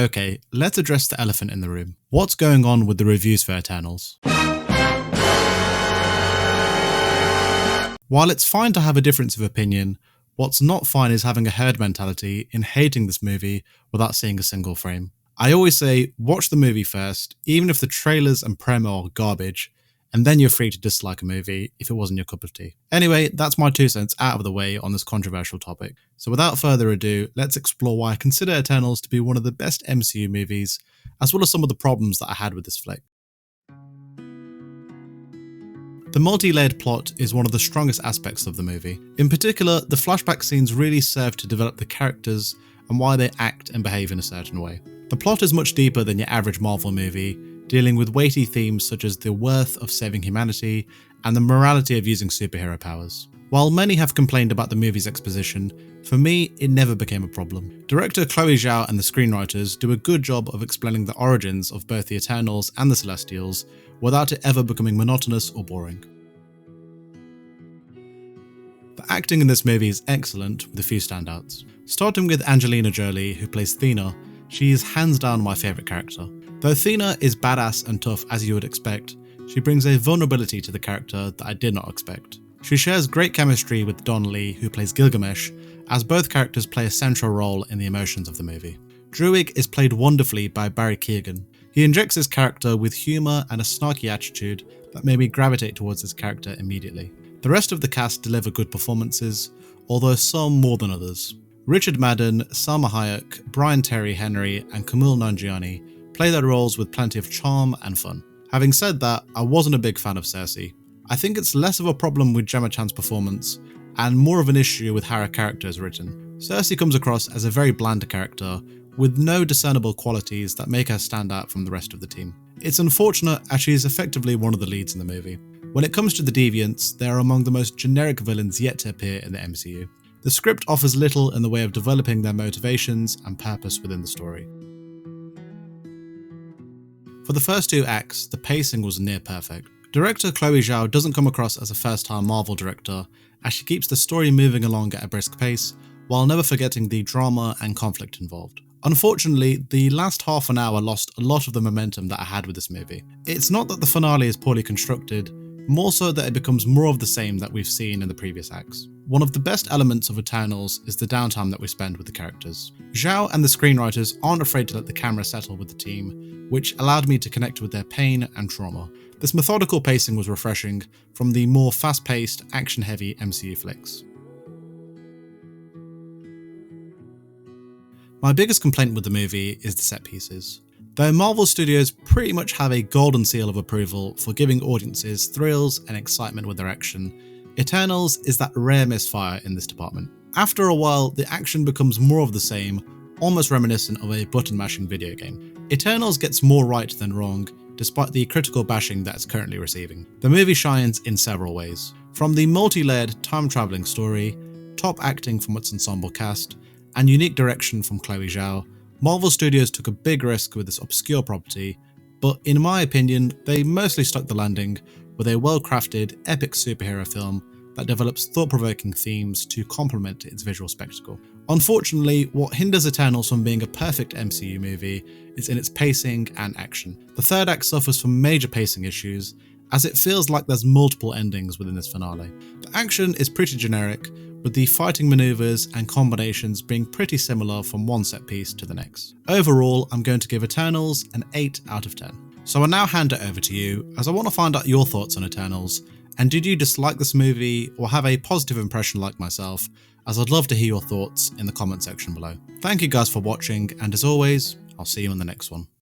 Okay, let's address the elephant in the room. What's going on with the reviews for Eternals? While it's fine to have a difference of opinion, what's not fine is having a herd mentality in hating this movie without seeing a single frame. I always say, watch the movie first, even if the trailers and promo are garbage, and then you're free to dislike a movie if it wasn't your cup of tea. Anyway, that's my 2 cents out of the way on this controversial topic. So without further ado, let's explore why I consider Eternals to be one of the best MCU movies, as well as some of the problems that I had with this flick. The multi-layered plot is one of the strongest aspects of the movie. In particular, the flashback scenes really serve to develop the characters and why they act and behave in a certain way. The plot is much deeper than your average Marvel movie, dealing with weighty themes such as the worth of saving humanity and the morality of using superhero powers. While many have complained about the movie's exposition, for me, it never became a problem. Director Chloe Zhao and the screenwriters do a good job of explaining the origins of both the Eternals and the Celestials without it ever becoming monotonous or boring. The acting in this movie is excellent, with a few standouts. Starting with Angelina Jolie, who plays Thena, she is hands down my favourite character. Though Thena is badass and tough as you would expect, she brings a vulnerability to the character that I did not expect. She shares great chemistry with Don Lee, who plays Gilgamesh, as both characters play a central role in the emotions of the movie. Druig is played wonderfully by Barry Keoghan. He injects his character with humour and a snarky attitude that made me gravitate towards his character immediately. The rest of the cast deliver good performances, although some more than others. Richard Madden, Salma Hayek, Brian Terry Henry and Kumail Nanjiani play their roles with plenty of charm and fun. Having said that, I wasn't a big fan of Cersei. I think it's less of a problem with Gemma Chan's performance and more of an issue with how her character is written. Cersei comes across as a very bland character with no discernible qualities that make her stand out from the rest of the team. It's unfortunate as she is effectively one of the leads in the movie. When it comes to the Deviants, they are among the most generic villains yet to appear in the MCU. The script offers little in the way of developing their motivations and purpose within the story. For the first 2 acts, the pacing was near perfect. Director Chloe Zhao doesn't come across as a first-time Marvel director, as she keeps the story moving along at a brisk pace, while never forgetting the drama and conflict involved. Unfortunately, the last half an hour lost a lot of the momentum that I had with this movie. It's not that the finale is poorly constructed, more so that it becomes more of the same that we've seen in the previous acts. One of the best elements of Eternals is the downtime that we spend with the characters. Zhao and the screenwriters aren't afraid to let the camera settle with the team, which allowed me to connect with their pain and trauma. This methodical pacing was refreshing from the more fast-paced, action-heavy MCU flicks. My biggest complaint with the movie is the set pieces. Though Marvel Studios pretty much have a golden seal of approval for giving audiences thrills and excitement with their action, Eternals is that rare misfire in this department. After a while, the action becomes more of the same, almost reminiscent of a button-mashing video game. Eternals gets more right than wrong, despite the critical bashing that it's currently receiving. The movie shines in several ways. From the multi-layered time-travelling story, top acting from its ensemble cast, and unique direction from Chloe Zhao, Marvel Studios took a big risk with this obscure property, but in my opinion, they mostly stuck the landing with a well-crafted, epic superhero film that develops thought-provoking themes to complement its visual spectacle. Unfortunately, what hinders Eternals from being a perfect MCU movie is in its pacing and action. The third act suffers from major pacing issues, as it feels like there's multiple endings within this finale. The action is pretty generic, with the fighting maneuvers and combinations being pretty similar from one set piece to the next. Overall, I'm going to give Eternals an 8 out of 10. So I now hand it over to you, as I want to find out your thoughts on Eternals, and did you dislike this movie or have a positive impression like myself, as I'd love to hear your thoughts in the comment section below. Thank you guys for watching, and as always, I'll see you in the next one.